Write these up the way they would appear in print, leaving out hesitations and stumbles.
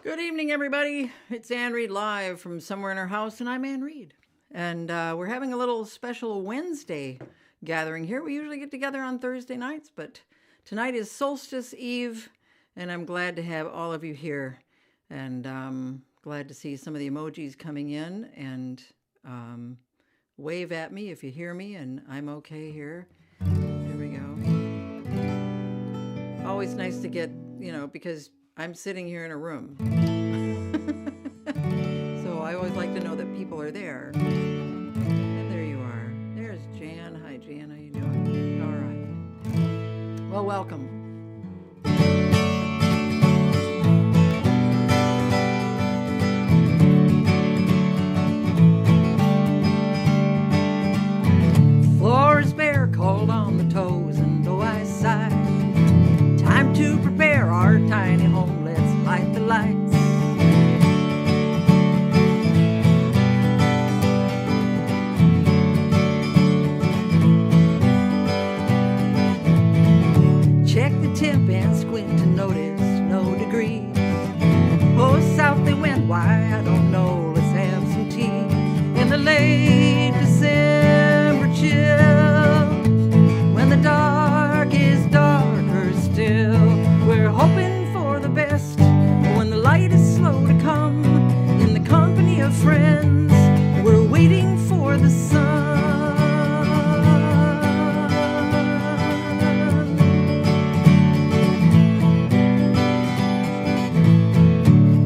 Good evening, everybody. It's Ann Reed live from somewhere in her house, and I'm Ann Reed. And we're having a little special Wednesday gathering here. We usually get together on Thursday nights, but tonight is Solstice Eve, and I'm glad to have all of you here. And glad to see some of the emojis coming in, and wave at me if you hear me, and I'm okay here. There we go. Always nice to get, because I'm sitting here in a room. So I always like to know that people are there. And there you are. There's Jan. Hi, Jan. How you doing? All right. Well, welcome. Floor is bare, cold on the toes, and though I sigh, time to prepare our tiny home. Let's light the lights. Check the temp and squint to notice no degrees. Oh, south they went, why, I don't know. Let's have some tea in the late December chill, when the dark is darker still. We're hoping for the best, but when the light is slow to come, in the company of friends, we're waiting for the sun.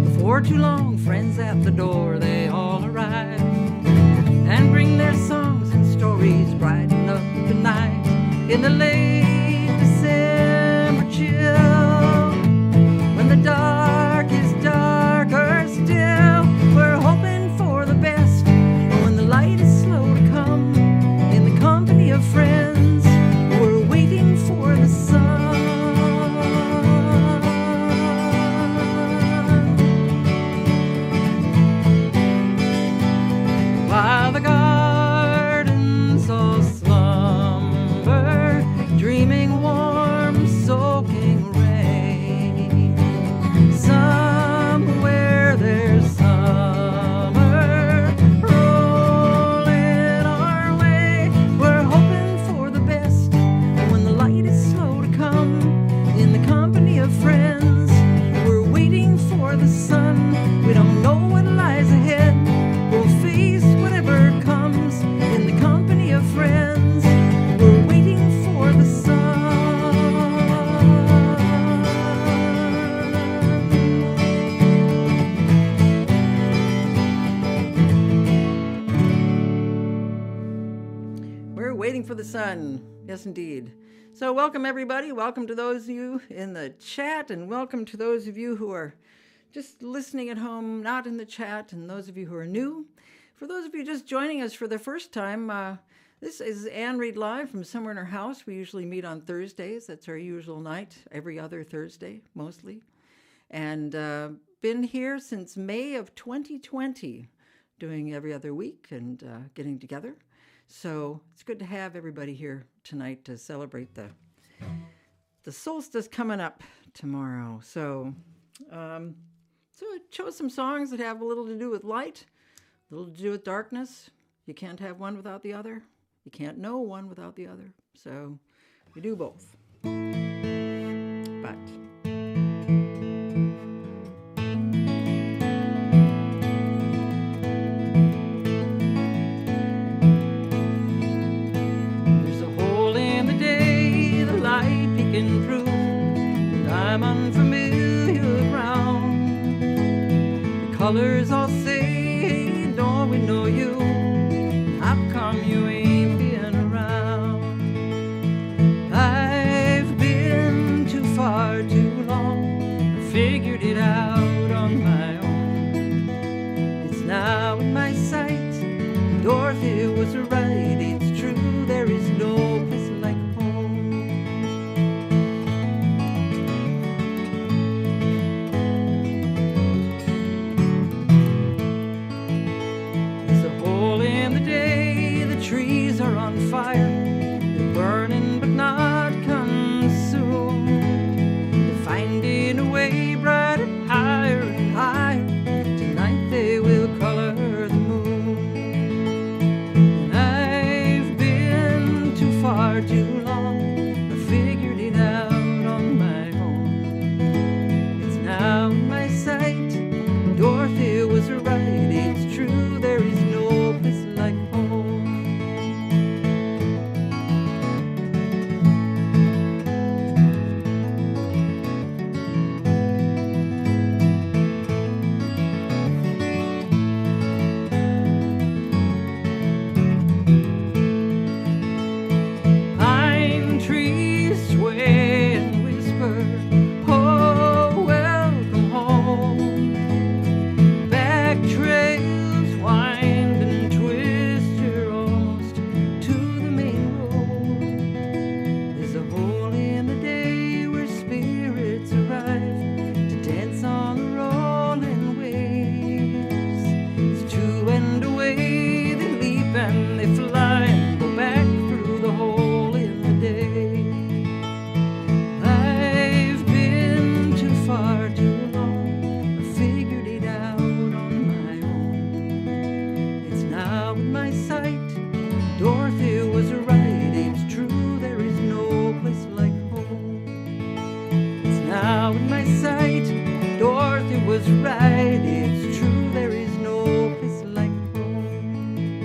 Before too long, friends at the door, they all arrive and bring their songs and stories, brighten up the night in the late December chill, when the dark is darker still. We're hoping for the best, but when the light is slow to come, in the company of friends, we're waiting for the sun. While the gardens all slumber, dreaming warm, soaking rain, somewhere there's summer rolling our way. We're hoping for the best, but when the light is slow to come, in the company of friends, we're waiting for the sun. We don't know what lies ahead, we'll face whatever comes, in the company of friends, we're waiting for the sun. We're waiting for the sun. Yes, indeed. So welcome, everybody. Welcome to those of you in the chat, and welcome to those of you who are just listening at home, not in the chat, and those of you who are new. For those of you just joining us for the first time, this is Ann Reed live from somewhere in her house. We usually meet on Thursdays. That's our usual night, every other Thursday, mostly. And been here since May of 2020, doing every other week and getting together. So it's good to have everybody here tonight to celebrate the solstice coming up tomorrow. So I chose some songs that have a little to do with light, a little to do with darkness. You can't have one without the other. You can't know one without the other. So we do both. But there's a hole in the day, the light peeking through, and I'm unfamiliar ground. The colors all say, don't we know you? How come you ain't been around? I've been too far too long. I figured it out on my own. It's now in my sight. Dorothy was right. It's true, there is no place like home. just right. It's true, there is no place like home.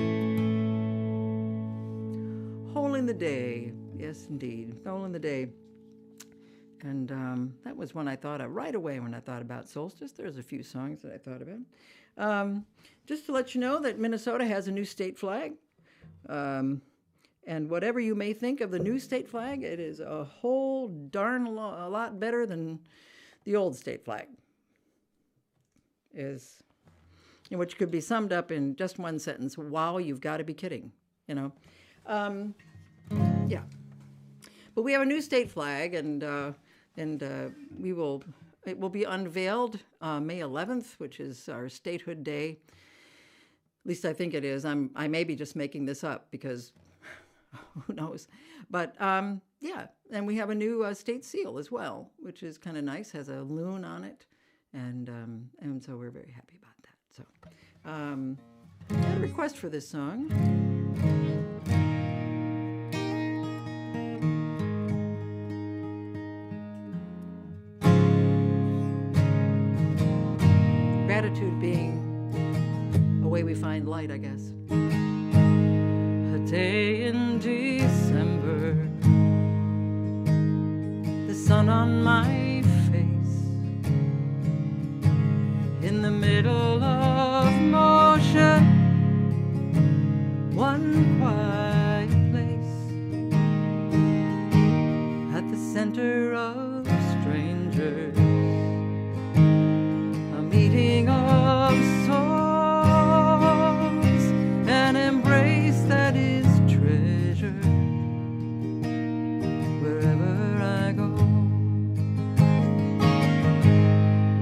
Hole in the Day. Yes, indeed. Hole in the Day. And that was one I thought of right away when I thought about Solstice. There's a few songs that I thought about. Just to let you know that Minnesota has a new state flag. And whatever you may think of the new state flag, it is a whole darn a lot better than the old state flag. Which could be summed up in just one sentence. Wow, you've got to be kidding, you know. Yeah. But we have a new state flag, and it will be unveiled May 11th, which is our statehood day. At least I think it is. I may be just making this up because who knows. But yeah, and we have a new state seal as well, which is kind of nice. Has a loon on it, and so we're very happy about that. So I had a request for this song. Gratitude being a way we find light, I guess. A day in December, the sun on my face, in the middle of motion, one quiet place, at the center of strangers, meeting of souls, an embrace that is treasured wherever I go.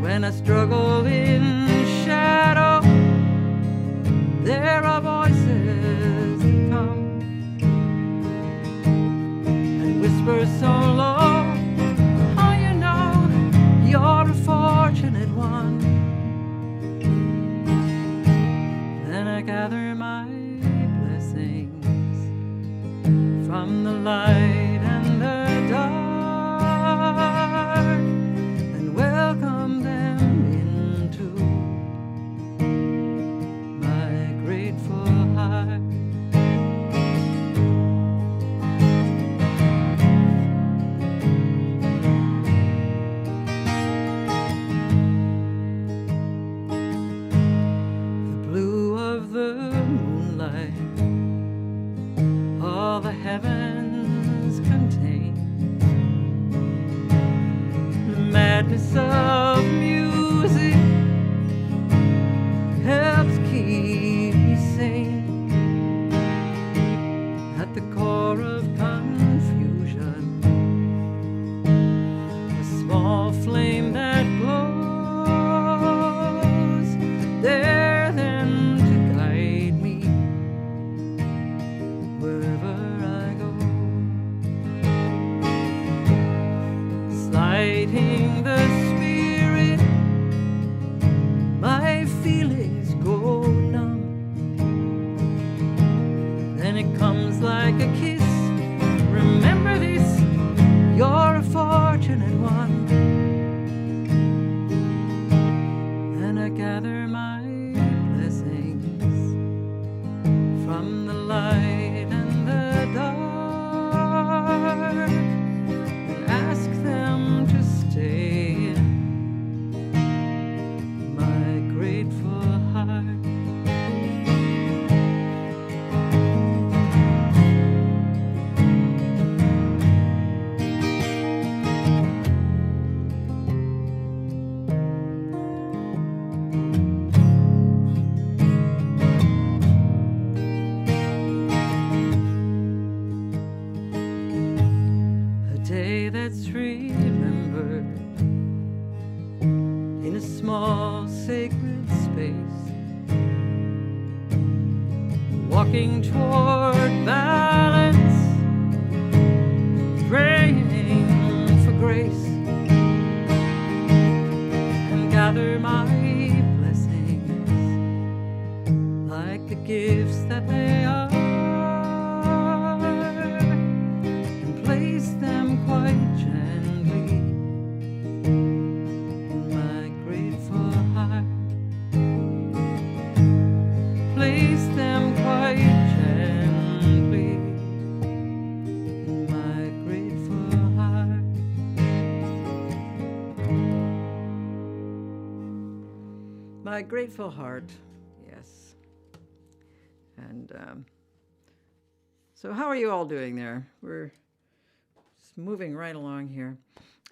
When I struggle in shadow, there are voices that come and whisper so low, oh, you know, you're a fortunate one. I gather my blessings from the light and the dark, and welcome them into my grateful heart. All the heavens contain the madness of music, helps keep me sane. At the core of confusion, a small flame that glows there then to guide me wherever I go. Lighting the spirit, my feelings go numb. Then it comes like a kiss. Remember this, you're a fortunate one. Then I gather my blessings from the light and the dark, and ask them to stay in my grateful heart. That's remembered in a small sacred space, walking toward balance, praying for grace, and gather my blessings like the gifts that they are, and place them quite gently in my grateful heart. My Grateful Heart. Yes. And so how are you all doing there? We're just moving right along here.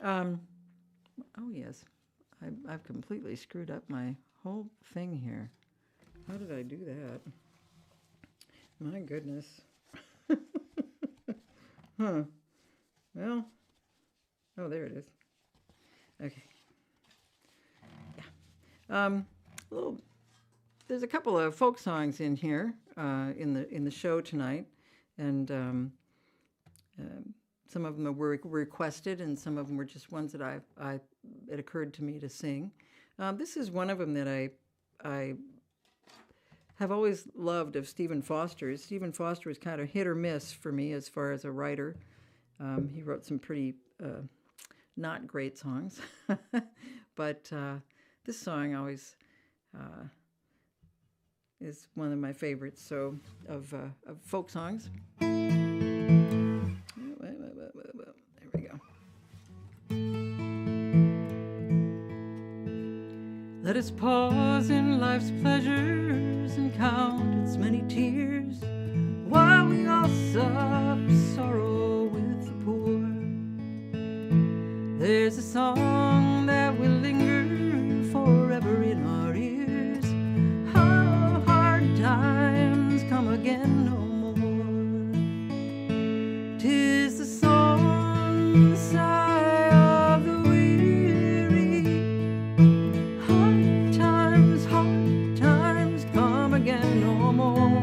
Oh, yes. I've completely screwed up my whole thing here. How did I do that? My goodness. Huh. Well, oh, there it is. Okay. Yeah. There's a couple of folk songs in here in the show tonight, and some of them were requested, and some of them were just ones that it occurred to me to sing. This is one of them that I have always loved of Stephen Foster's. Stephen Foster is kind of hit or miss for me as far as a writer. He wrote some pretty not great songs, but this song always is one of my favorites. So of folk songs. There we go. Let us pause in life's pleasures and count its many tears, while we all sup sorrow with the poor. There's a song that will linger forever in our ears. How hard times come again no more. 'Tis the song, the sigh of the weary. Hard times come again no more.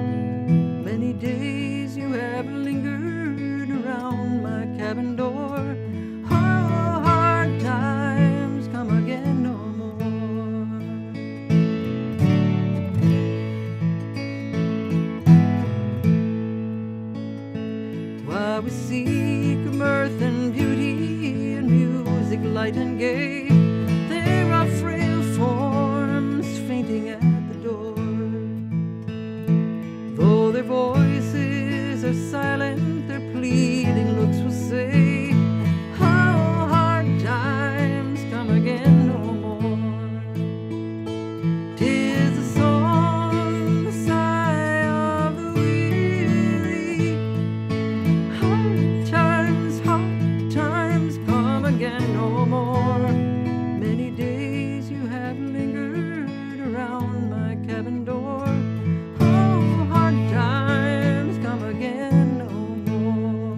Many days you have lingered around my cabin door. We seek mirth and beauty and music light and gay. There are frail forms fainting at the door. Though their voices are silent, their pleading looks will say, how hard times come again no more. 'Tis the song, the sigh of the weary. Hard times come again no more. Many days you have lingered around my cabin door. Oh, hard times come again no more.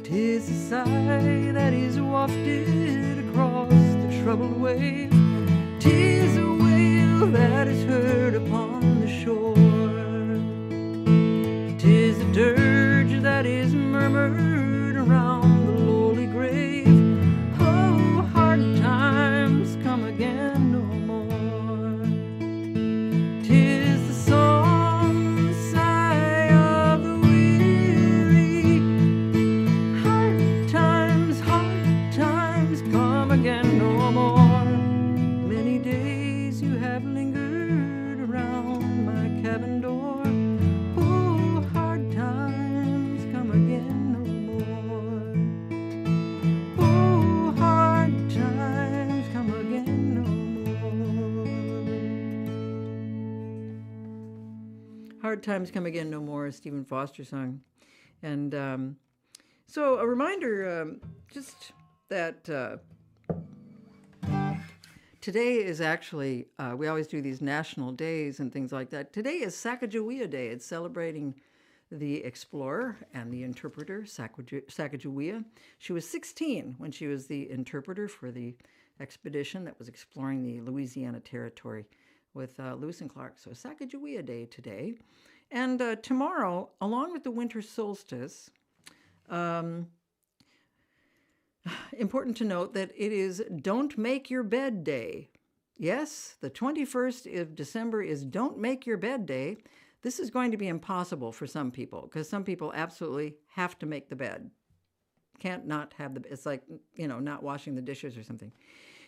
'Tis a sigh that is wafted across the troubled wave. 'Tis a wail that is heard upon the shore. 'Tis a dirge that is murmured around the lowly grave. Oh, hard times come again no more. 'Tis the song, the sigh of the weary. Hard times come again no more. Many days you have lingered around my cabin door. Oh, hard times come again no more. Oh, hard times come again no more. Hard Times Come Again No More, a Stephen Foster song. And so a reminder, just that today is actually, we always do these national days and things like that. Today is Sacagawea Day. It's celebrating the explorer and the interpreter, Sacagawea. She was 16 when she was the interpreter for the expedition that was exploring the Louisiana Territory with Lewis and Clark. So Sacagawea Day today. And tomorrow, along with the winter solstice, important to note that it is Don't Make Your Bed Day. Yes, the 21st of December is Don't Make Your Bed Day. This is going to be impossible for some people because some people absolutely have to make the bed. Can't not have it's like, not washing the dishes or something.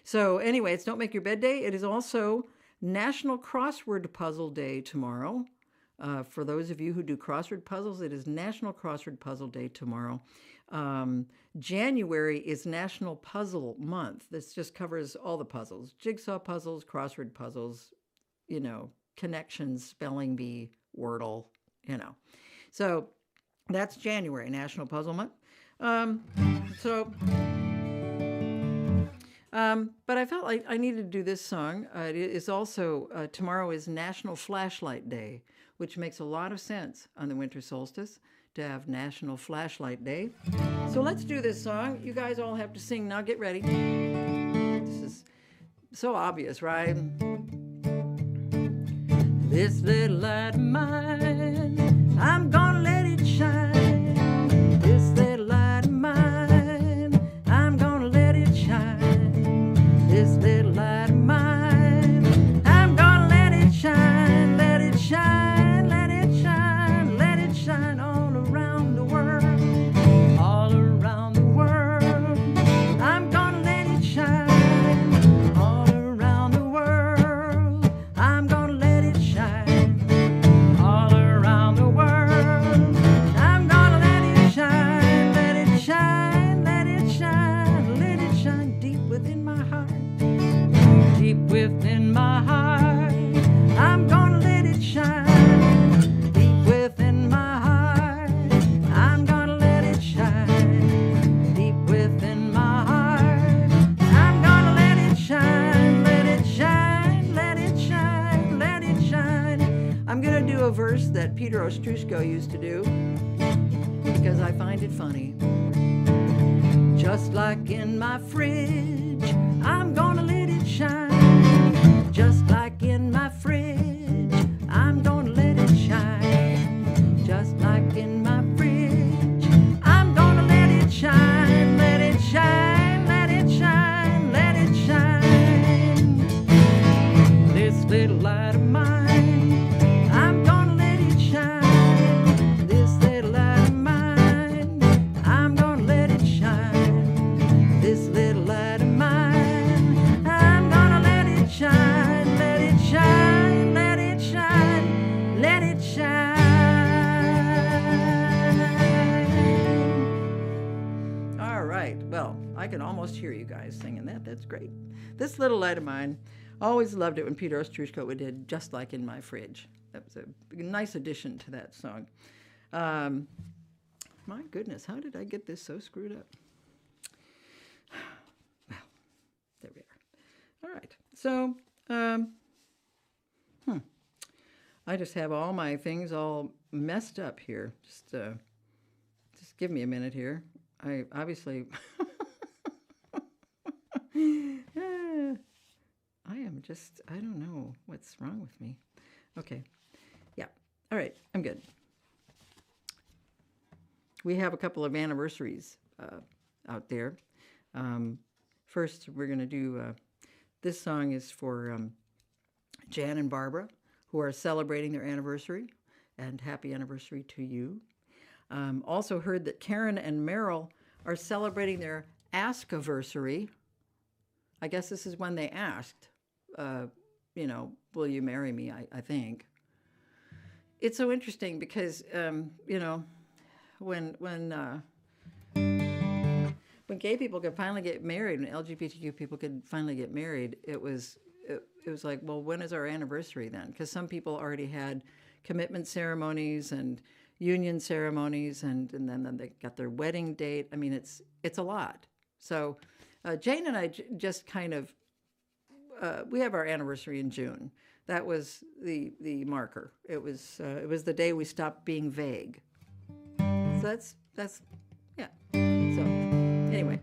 So anyway, it's Don't Make Your Bed Day. It is also National Crossword Puzzle Day tomorrow. For those of you who do crossword puzzles, it is National Crossword Puzzle Day tomorrow. January is National Puzzle Month. This just covers all the puzzles, jigsaw puzzles, crossword puzzles, you know, connections, spelling bee, Wordle, you know. So that's January, National Puzzle Month. But I felt like I needed to do this song. It is also, tomorrow is National Flashlight Day, which makes a lot of sense on the winter solstice to have National Flashlight Day. So let's do this song. You guys all have to sing now. Get ready. This is so obvious, right? This little light of mine, I'm gonna let it shine. This little light of mine, I'm gonna let it shine. This little light of mine, I'm gonna let it shine, let it shine, let it shine, let it shine all around the world, all around the world. I'm gonna let it shine all around the world. I'm gonna let it shine all around the world. I'm gonna let it shine, let it shine, let it shine, let it shine deep within my heart, deep within my heart. I'm gonna let it shine deep within my heart. I'm gonna let it shine deep within my heart. I'm gonna let it shine, let it shine, let it shine, let it shine. I'm gonna do a verse that Peter Ostruszko used to do because I find it funny. Just like in my fridge, I'm gonna let it shine. Just like in my fridge, I'm gonna let it shine. Just like in my fridge, I'm gonna let it shine, let it shine, let it shine, let it shine. This little light of mine, I'm gonna let it shine. This little light of mine, I'm gonna let it shine. This little light of mine, I'm gonna let it shine, let it shine, let it shine, let it shine. All right, well, I can almost hear you guys singing that. That's great. This little light of mine, always loved it when Peter Ostruszko did Just Like in My Fridge. That was a nice addition to that song. My goodness, how did I get this so screwed up? Well, there we are. All right, so I just have all my things all messed up here. Just give me a minute here. I obviously I am just, I don't know what's wrong with me. Okay. Yeah. All right. I'm good. We have a couple of anniversaries out there. First, we're going to do, this song is for Jan and Barbara, who are celebrating their anniversary, and happy anniversary to you. Also heard that Karen and Merrill are celebrating their ask-iversary. I guess this is when they asked, you know, will you marry me, I think. It's so interesting because, you know, when gay people could finally get married and LGBTQ people could finally get married, it was like, well, when is our anniversary then? Because some people already had commitment ceremonies and union ceremonies, and then they got their wedding date. I mean, it's a lot. So Jane and I just kind of, we have our anniversary in June. That was the marker. It was the day we stopped being vague. So that's yeah. So anyway,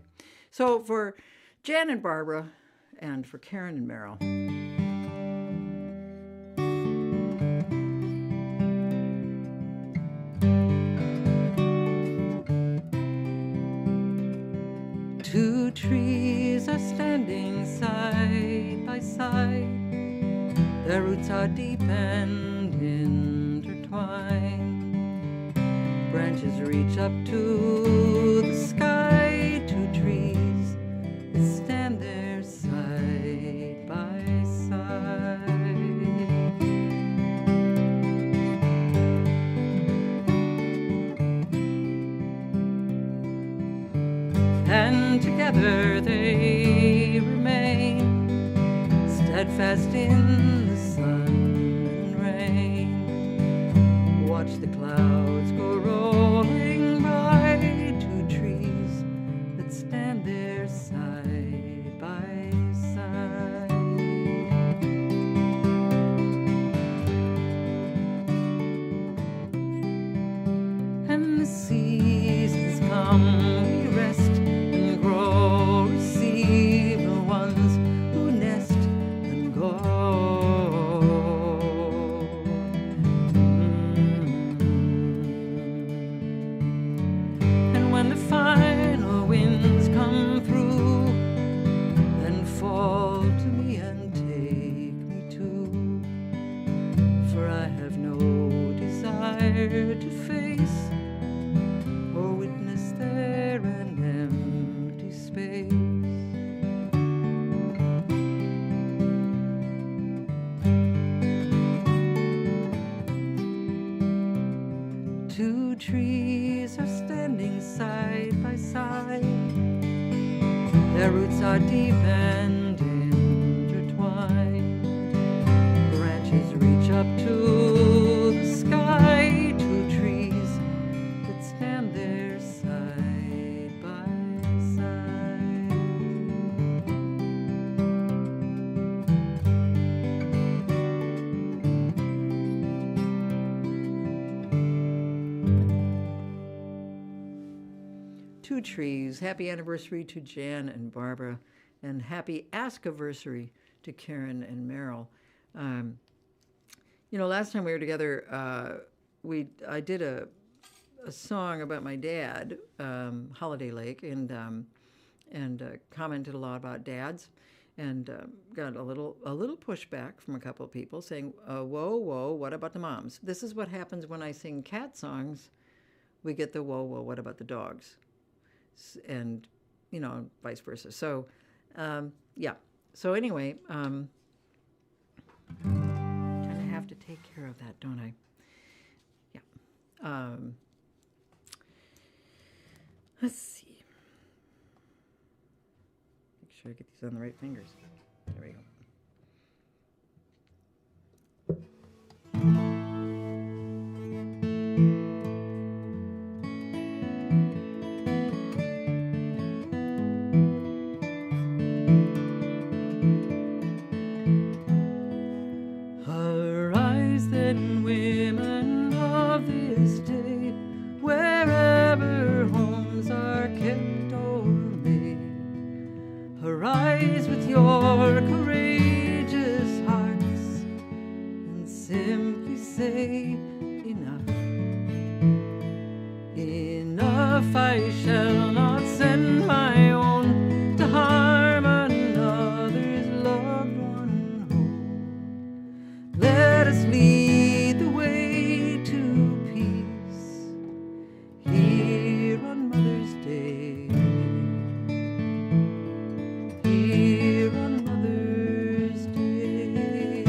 so for Jan and Barbara, and for Karen and Merrill. Two trees are standing side by side. Their roots are deep and intertwined. Branches reach up to the sky. Two trees that stand there side by side. and together they remain, steadfast in the sun and rain. Watch the clouds go rolling by, two trees that stand there side by side. And the seasons come, we rest and grow, receive the ones who nest and go. And when the final winds come through, then fall to me and take me too. For I have no desire to face or witness there an empty space. Two trees are standing side by side. Their roots are deep and intertwined. Branches reach up to the sky. Two trees that stand there side by side. Two trees. Happy anniversary to Jan and Barbara, and happy ask-iversary to Karen and Meryl. You know, last time we were together, I did a song about my dad, Holiday Lake, and commented a lot about dads, and got a little pushback from a couple of people saying, whoa, what about the moms? This is what happens when I sing cat songs. We get the whoa, what about the dogs? And, you know, vice versa. So, yeah. So anyway, kind of have to take care of that, don't I? Yeah. Let's see. Make sure I get these on the right fingers. There we go. Arise then, women of this day, wherever homes are kept or made. Arise with your courageous hearts and simply say, enough. Enough, I shall not send my own to harm another's loved one home. Let us lead the way to peace here on Mother's Day. Here on Mother's Day.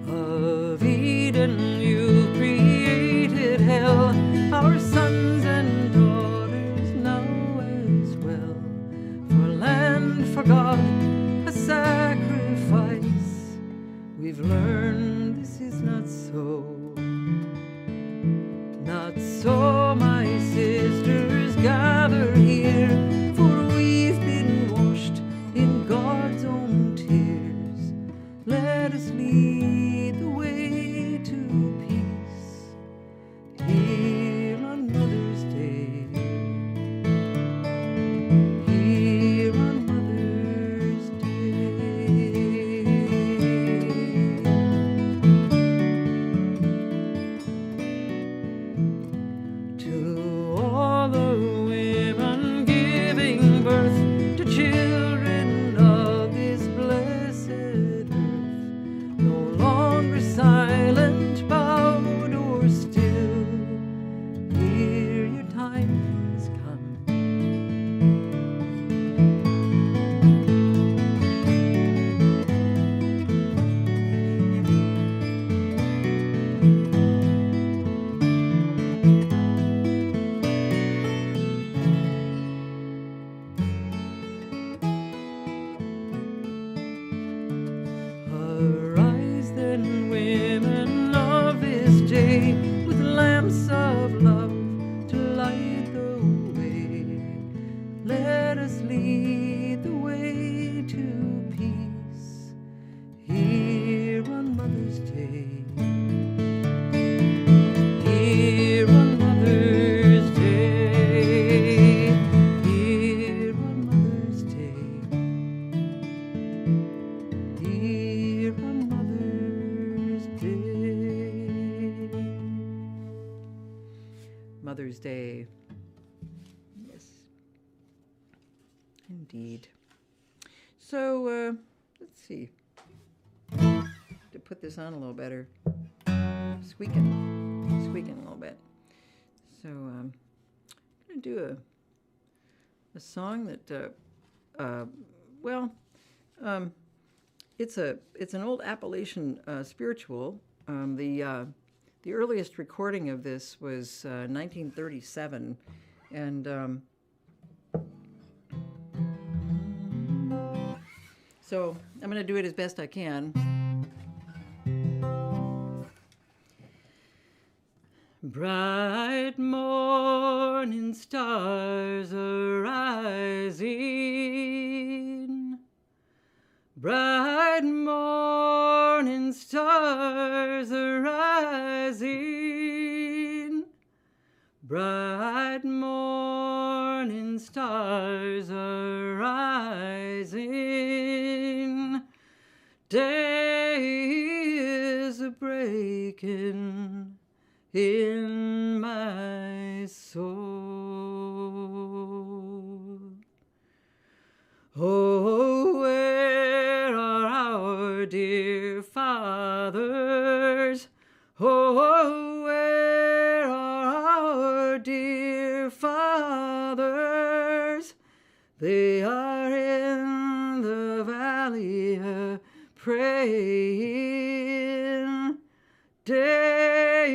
Of Eden you created hell, our sons and daughters now as well. For land, for God, a sacrifice. We've learned this is not so. Not so, my sisters, gather here, for we've been washed in God's own tears. Let us lead the way to peace here on Mother's Day. Here on Mother's Day. To all the women giving birth to children of this blessed earth, no longer Mother's Day. Yes, indeed. So, let's see. To put this on a little better. Squeaking a little bit. So, I'm going to do a song that, it's an old Appalachian spiritual. The earliest recording of this was 1937, and so I'm going to do it as best I can. Bright morning stars arising, bright morning stars arising, bright morning stars arising, day is a-breaking in my soul. Oh, where are our dear fathers? Oh, where are our dear fathers? They are in the valley praying. Day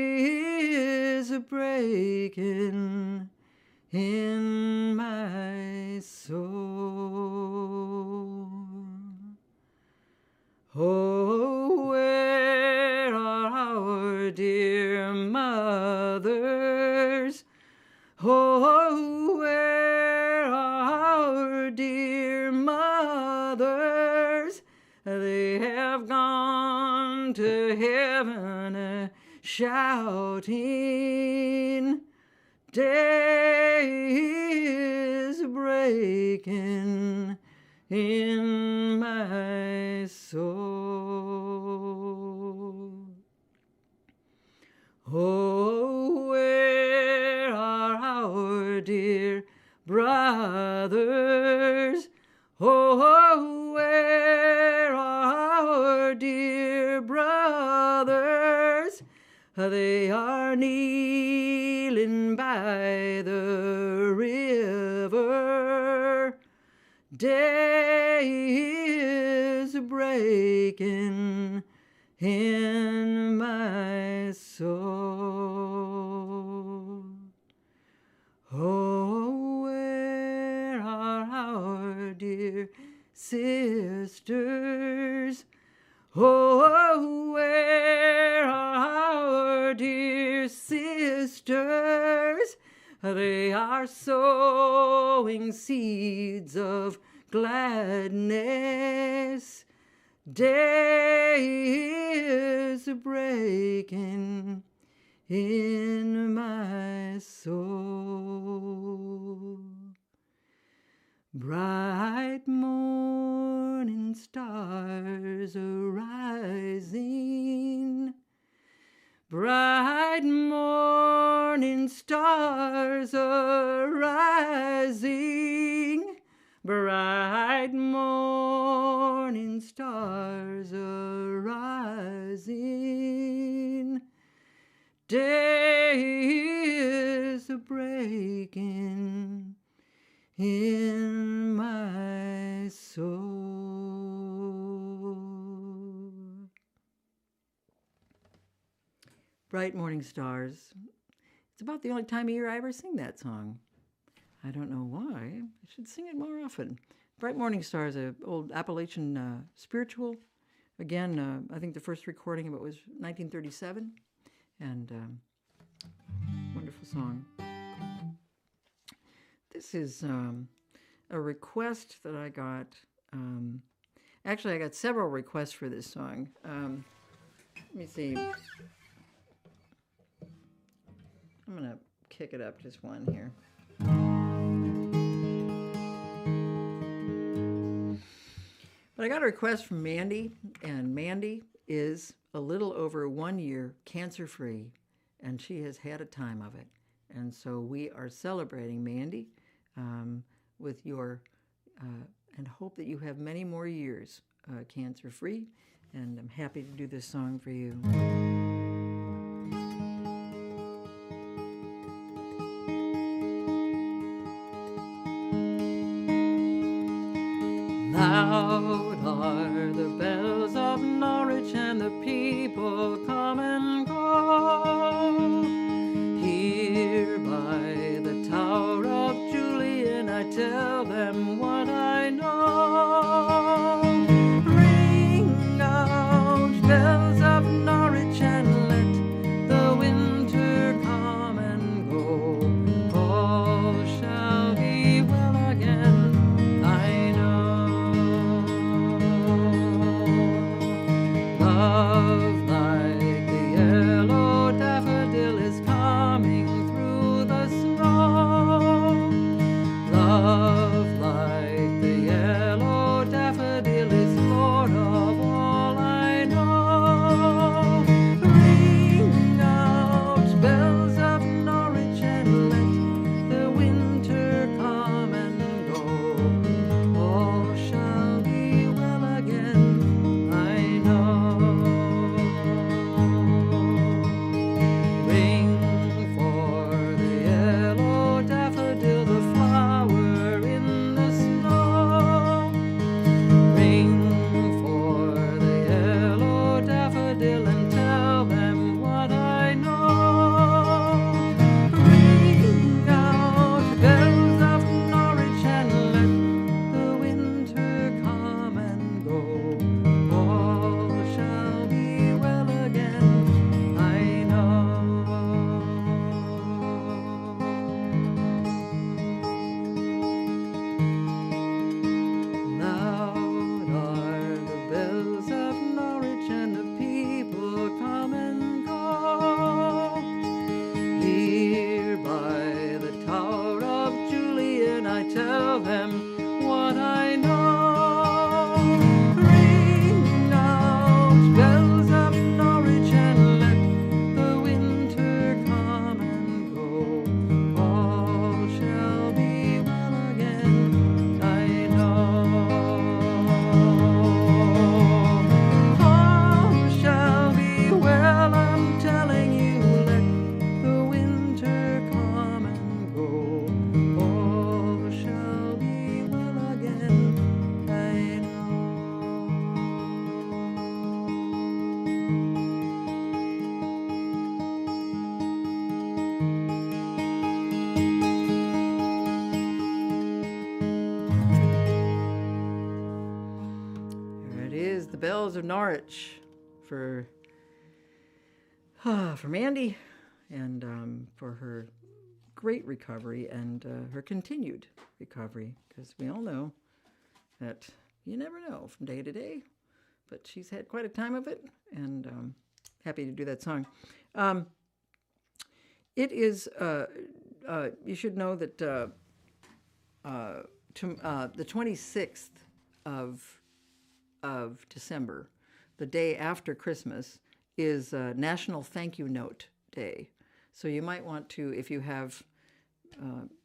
is a-breaking in my soul. Oh, where are our dear mothers? Oh, where are our dear mothers? They have gone to heaven shouting. Day is breaking in my soul. Oh, where are our dear brothers? Oh, where are our dear brothers? They are kneeling by the river. Day is breaking in my soul. Oh, where are our dear sisters? Oh, where are our dear sisters? They are sowing seeds of gladness. Day is breaking in my soul. Bright morning stars arising, bright morning stars arising, bright morning stars arising. Day is a-breaking in my soul. Bright morning stars. It's about the only time of year I ever sing that song. I don't know why. I should sing it more often. Bright morning stars, an old Appalachian spiritual. Again, I think the first recording of it was 1937. And wonderful song. This is a request that I got. Actually, I got several requests for this song. Let me see. I'm going to kick it up just one here. But I got a request from Mandy, and Mandy is a little over 1 year cancer-free, and she has had a time of it. And so we are celebrating, Mandy, with your, and hope that you have many more years cancer-free. And I'm happy to do this song for you. Loud are the bells of Norwich, and the people come and go. Here by the Tower of Julian, I tell them what I know. Ring out, bells of Norwich, and let the winter come and go. All shall be well again, I know. Love like the yellow daffodil is coming through the snow. Love like the yellow daffodil is Lord of all I know. Ring out, bells of Norwich, and let the winter come and go. All shall be well again, I know. Ring for the yellow daffodil, the flower in the snow. Ring for the yellow daffodil, and tell them what I know. Ring out, bells of Norwich, and let the winter come and go. All shall be well again, I know. Loud are the bells of Norwich, and the people come and go. Here by the Tower of Julian, I tell them what I know. Ring out, bells of Norwich, and let the winter come and go. All shall be well again, I know. All shall be well, I'm telling you, let the winter come and go. All shall be well again, I know. There it is, the bells of Norwich for Mandy, and for her great recovery and her continued recovery, because we all know that you never know from day to day, but she's had quite a time of it, and happy to do that song. It is, you should know that the 26th of December, the day after Christmas, is National Thank You Note Day. So you might want to, if you have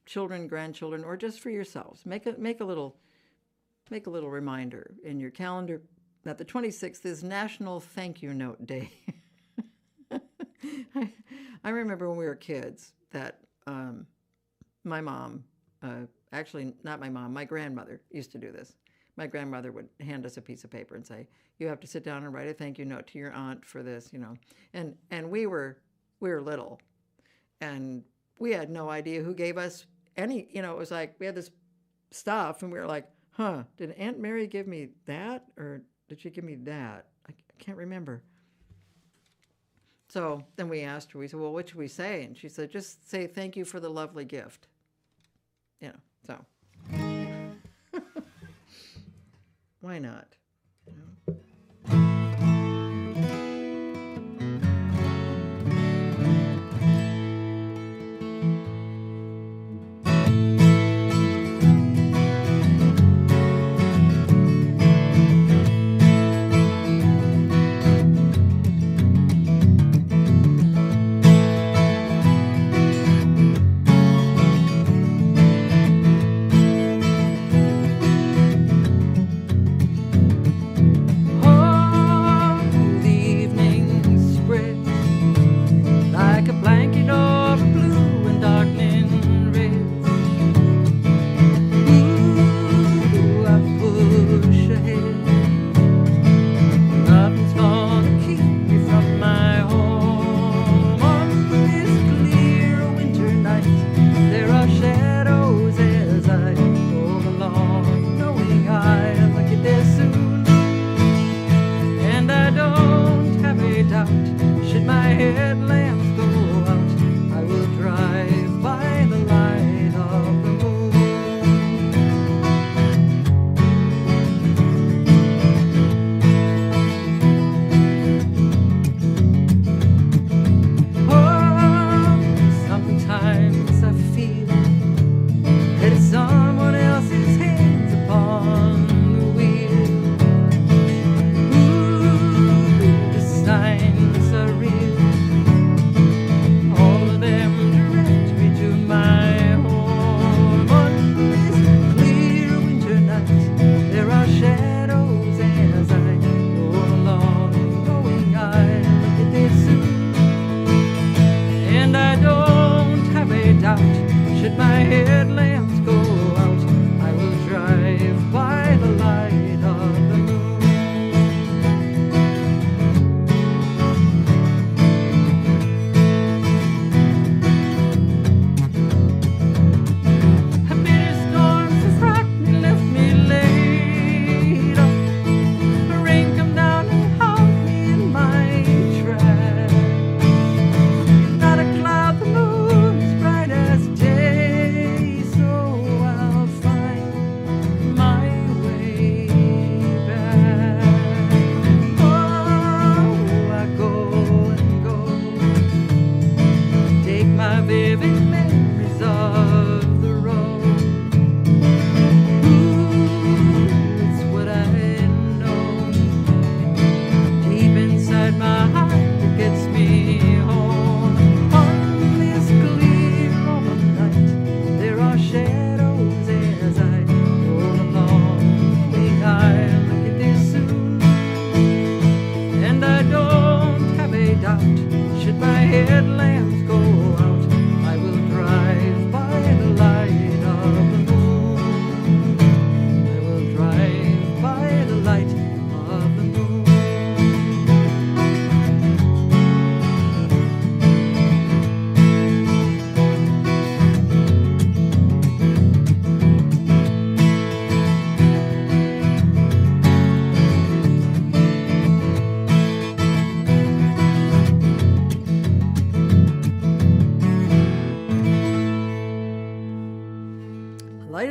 children, grandchildren, or just for yourselves, make a little reminder in your calendar that the 26th is National Thank You Note Day. I remember when we were kids that my mom, actually not my mom, my grandmother used to do this. My grandmother would hand us a piece of paper and say, you have to sit down and write a thank you note to your aunt for this, and we were little, and we had no idea who gave us any, it was like we had this stuff and we were like, did Aunt Mary give me that, or did she give me that? I can't remember. So then we asked her, we said, well, what should we say? And she said, just say thank you for the lovely gift. So why not?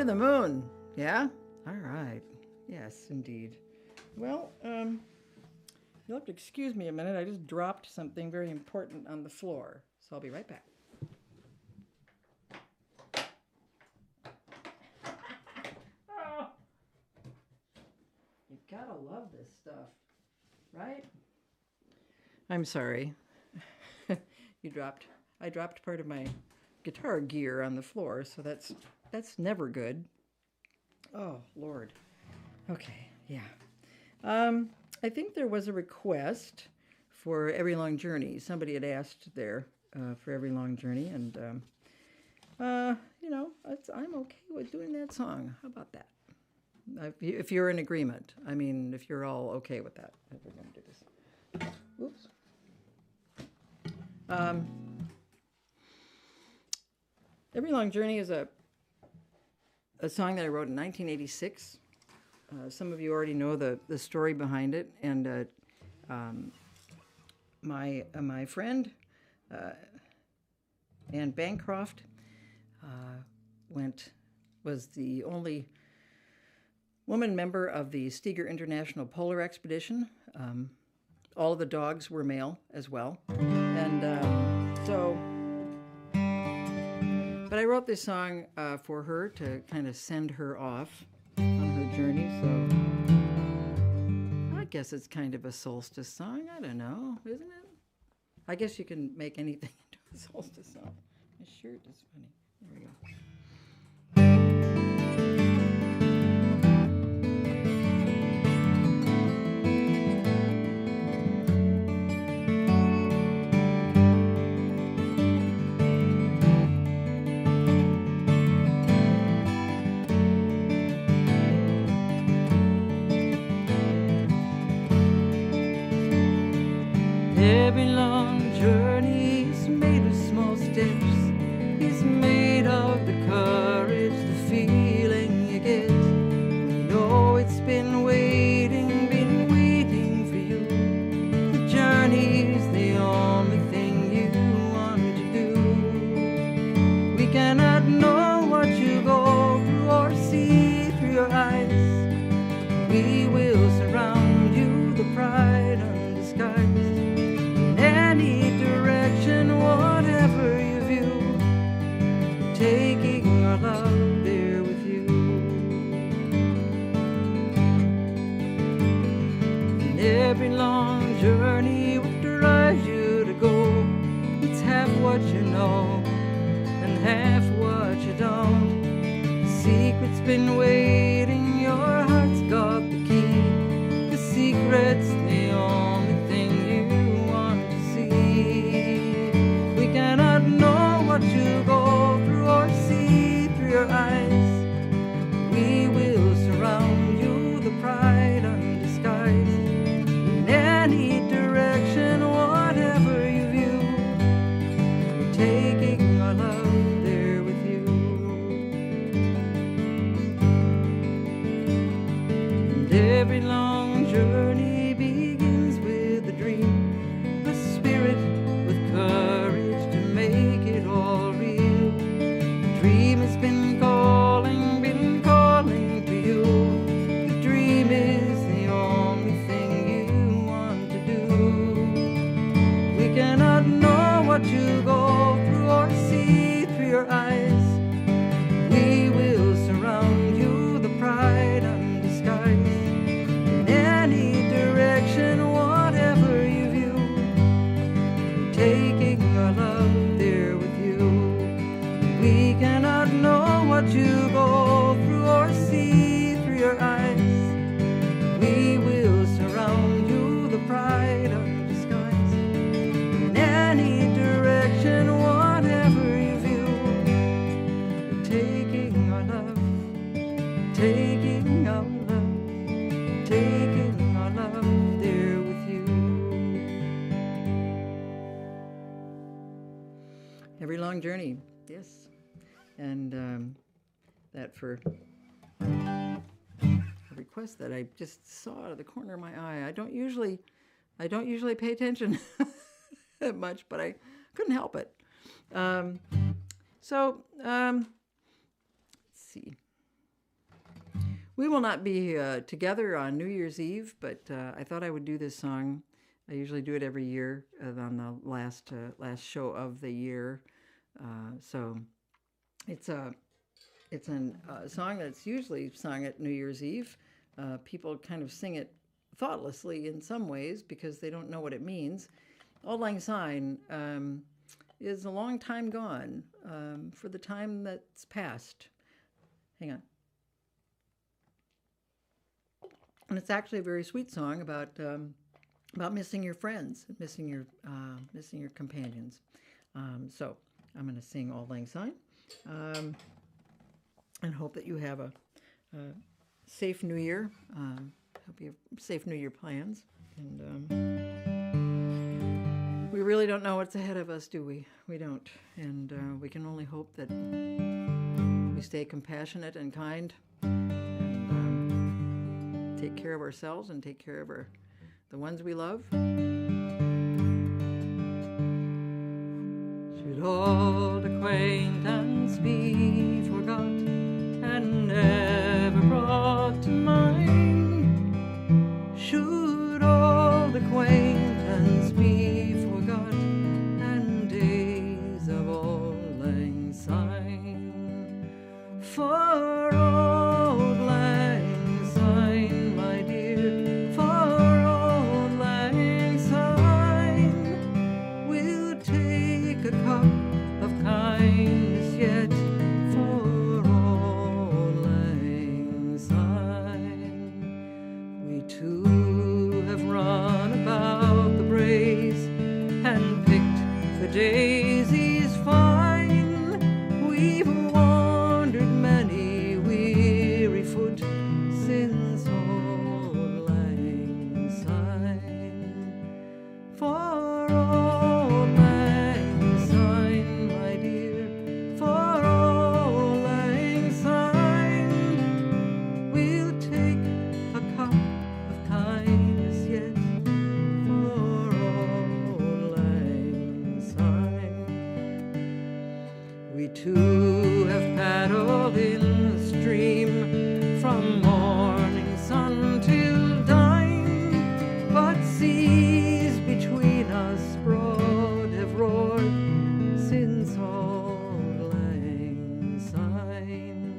the moon. Yeah? All right. Yes, indeed. Well, you'll have to excuse me a minute. I just dropped something very important on the floor. So I'll be right back. Oh. You gotta love this stuff, right? I'm sorry. I dropped part of my guitar gear on the floor, so that's never good. Oh, Lord. Okay, yeah. I think there was a request for Every Long Journey. Somebody had asked there for Every Long Journey, and, I'm okay with doing that song. How about that? If you're in agreement. I mean, if you're all okay with that. If we're going to do this. Oops. Every Long Journey is a song that I wrote in 1986. Some of you already know the story behind it, and my friend Anne Bancroft was the only woman member of the Steger International Polar Expedition. All of the dogs were male as well, and but I wrote this song for her to kind of send her off on her journey, so I guess it's kind of a solstice song. I don't know, isn't it? I guess you can make anything into a solstice song. My shirt is funny. There we go. Every long journey is made of small steps. It's made of the courage, the feeling you get. You know it's been waiting for you. The journey's the only thing you want to do. We cannot know what you go through or see through your eyes. We will surround you, the pride undisguised. Any direction, whatever you view, taking our love there with you. In every long journey what drives you to go, it's half what you know and half what you don't. The secret's been waiting, your heart's got the key. The secret's the only thing you want to see. We cannot know what you go through or see through your eyes. We will surround you, the pride undisguised. In any direction, whatever you view, we're taking our love there with you. And every long journey begins with a dream, a spirit with courage to make it all real. The dream has been calling to you. The dream is the only thing you want to do. We cannot know what you go through or see through your eyes. We will surround you, the pride undisguised. In any direction, whatever you view, we're taking our love there with you. We cannot know what you go through or see through your eyes. We will surround you, the pride undisguised. In any direction, whatever you view, we're taking our love, taking our love, taking our love there with you. Every long journey, yes. And that for a request that I just saw out of the corner of my eye. I don't usually pay attention that much, but I couldn't help it. Let's see. We will not be together on New Year's Eve, but I thought I would do this song. I usually do it every year on the last show of the year. So it's a song that's usually sung at New Year's Eve. People kind of sing it thoughtlessly in some ways because they don't know what it means. Auld Lang Syne is a long time gone for the time that's passed. Hang on. And it's actually a very sweet song about missing your friends, missing your companions. So I'm going to sing Auld Lang Syne, and hope that you have a safe New Year. Hope you have safe New Year plans. And we really don't know what's ahead of us, do we? We don't. And we can only hope that we stay compassionate and kind. Take care of ourselves and take care of the ones we love. Should old acquaintance be forgot and never brought to mind? Should old acquaintance be forgot and days of Auld Lang Syne? For Auld Lang Syne, my dear, for Auld Lang Syne, we'll take a cup of kindness yet for Auld Lang Syne. We too have run about the braes and picked the daisies fine. We've wandered many weary foot since Auld Lang Syne. For Auld Lang Syne, my dear, for Auld Lang Syne, we'll take a cup of kindness yet for Auld Lang Syne. We too have paddled in the stream from morning sun till dine, but seas between us broad have roared since Auld Lang Syne.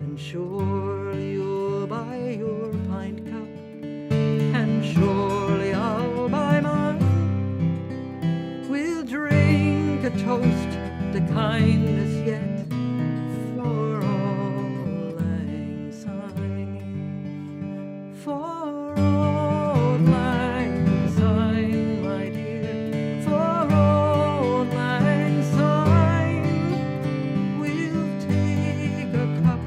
And surely you'll buy your pint cup, and surely I'll buy mine. We'll drink a toast to kindness yet for Auld Lang Syne. For Auld Lang Syne, my dear, for Auld Lang Syne, we'll take a cup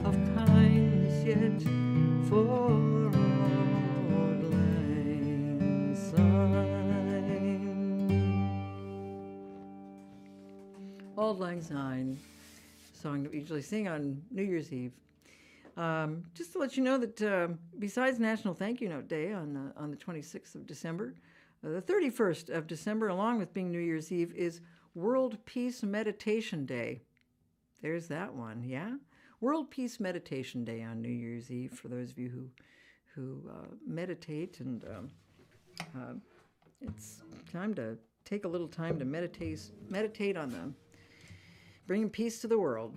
of kindness yet for Auld Lang Syne. Auld Lang Syne, a song that we usually sing on New Year's Eve. Just to let you know that besides National Thank You Note Day on the 26th of December, the 31st of December, along with being New Year's Eve, is World Peace Meditation Day. There's that one, yeah? World Peace Meditation Day on New Year's Eve for those of you who meditate, and it's time to take a little time to meditate on them. Bringing peace to the world.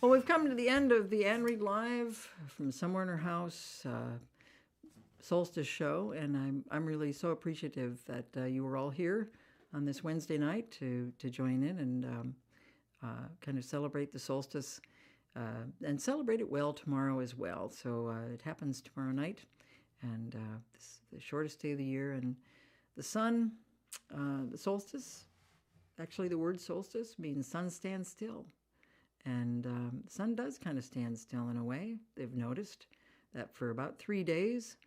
Well, we've come to the end of the Ann Reed Live from Somewhere in Her House Solstice show, and I'm really so appreciative that you were all here on this Wednesday night to join in and kind of celebrate the solstice and celebrate it well tomorrow as well. So it happens tomorrow night, and this is the shortest day of the year, and the sun, the solstice, actually the word solstice means sun stands still. And the sun does kind of stand still in a way. They've noticed that for about 3 days,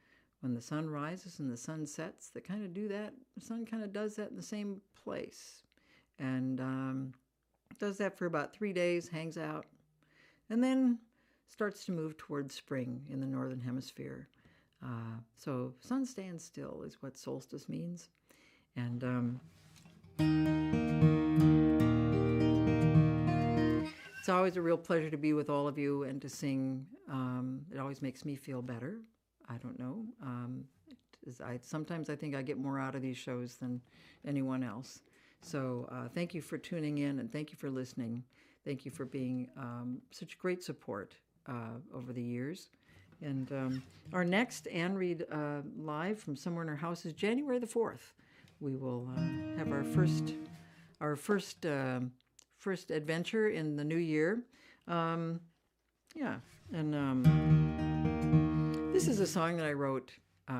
when the sun rises and the sun sets, that kind of do that. The sun kind of does that in the same place. And does that for about 3 days, hangs out, and then starts to move towards spring in the northern hemisphere. So sun stands still is what solstice means. And it's always a real pleasure to be with all of you and to sing. It always makes me feel better. I don't know. Sometimes I think I get more out of these shows than anyone else. So thank you for tuning in, and thank you for listening. Thank you for being such great support over the years. And our next Anne Read Live from Somewhere in Her House is January the 4th. We will have our first adventure in the new year. This is a song that I wrote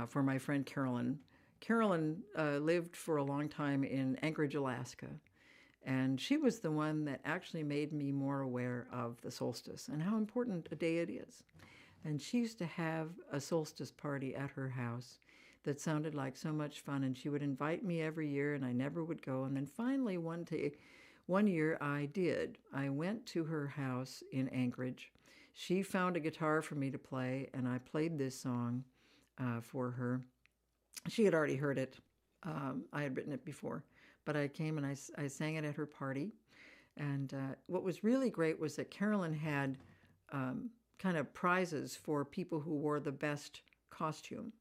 for my friend Carolyn. Carolyn lived for a long time in Anchorage, Alaska, and she was the one that actually made me more aware of the solstice and how important a day it is. And she used to have a solstice party at her house that sounded like so much fun, and she would invite me every year, and I never would go. And then finally one year I did. I went to her house in Anchorage. She found a guitar for me to play, and I played this song for her. She had already heard it. I had written it before, but I came and I sang it at her party. And what was really great was that Carolyn had kind of prizes for people who wore the best costume.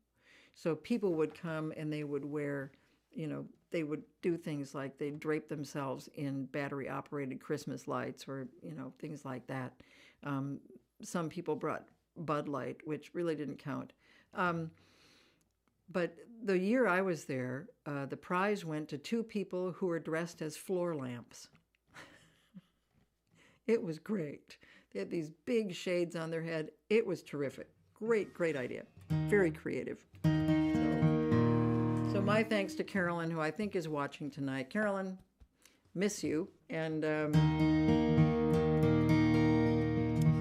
So people would come and they would wear, they would do things like they'd drape themselves in battery-operated Christmas lights or, things like that. Some people brought Bud Light, which really didn't count. But the year I was there, the prize went to 2 people who were dressed as floor lamps. It was great. They had these big shades on their head. It was terrific. Great idea. Very creative. So my thanks to Carolyn, who I think is watching tonight. Carolyn, miss you. And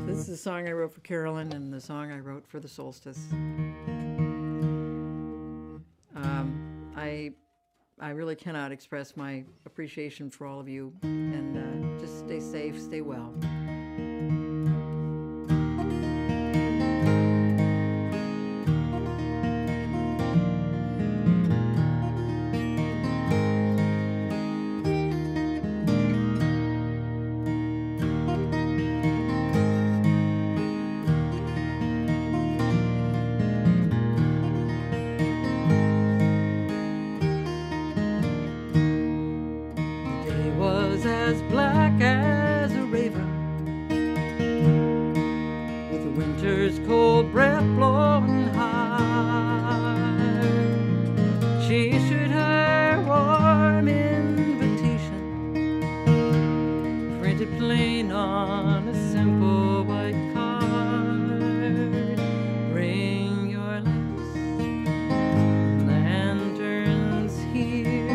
this is the song I wrote for Carolyn and the song I wrote for the solstice. I really cannot express my appreciation for all of you, and just stay safe, stay well. As black as a raven, with the winter's cold breath blowing high, she issued her warm invitation, printed plain on a simple white card. Bring your lamps and lanterns here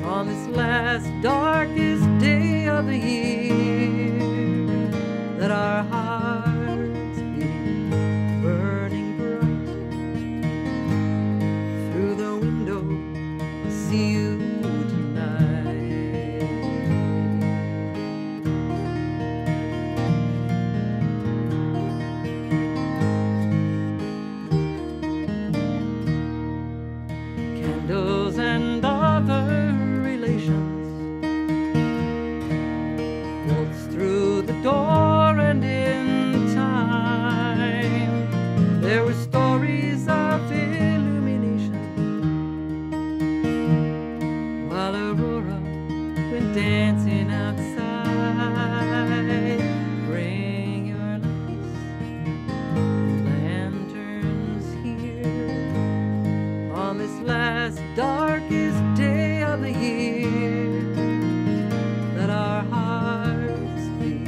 on this last darkest day of the year. Let our hearts be burning bright. Through the window, I'll see you tonight. Candles and other relations through the door, and in time there were stories of illumination, while Aurora went dancing outside. Bring your lights and lanterns here on this last darkest day of the year. Let our hearts be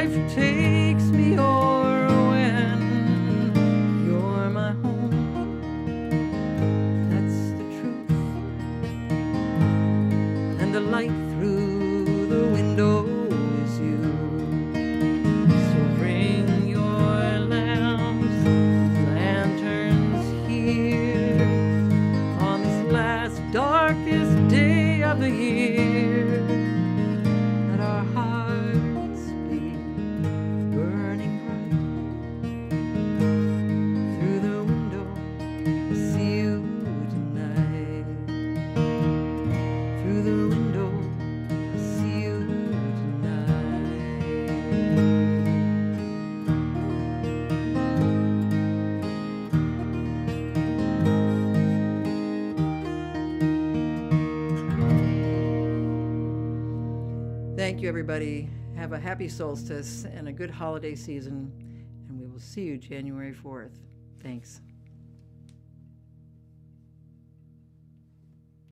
life takes me o'er, when you're my home. That's the truth. And the light through the window is you. So bring your lamps, lanterns here on this last darkest day of the year. Let our hearts be burning bright. Through the window I see you tonight. Through the window I see you tonight. Thank you, everybody. Have a happy solstice and a good holiday season, and we will see you January 4th. Thanks.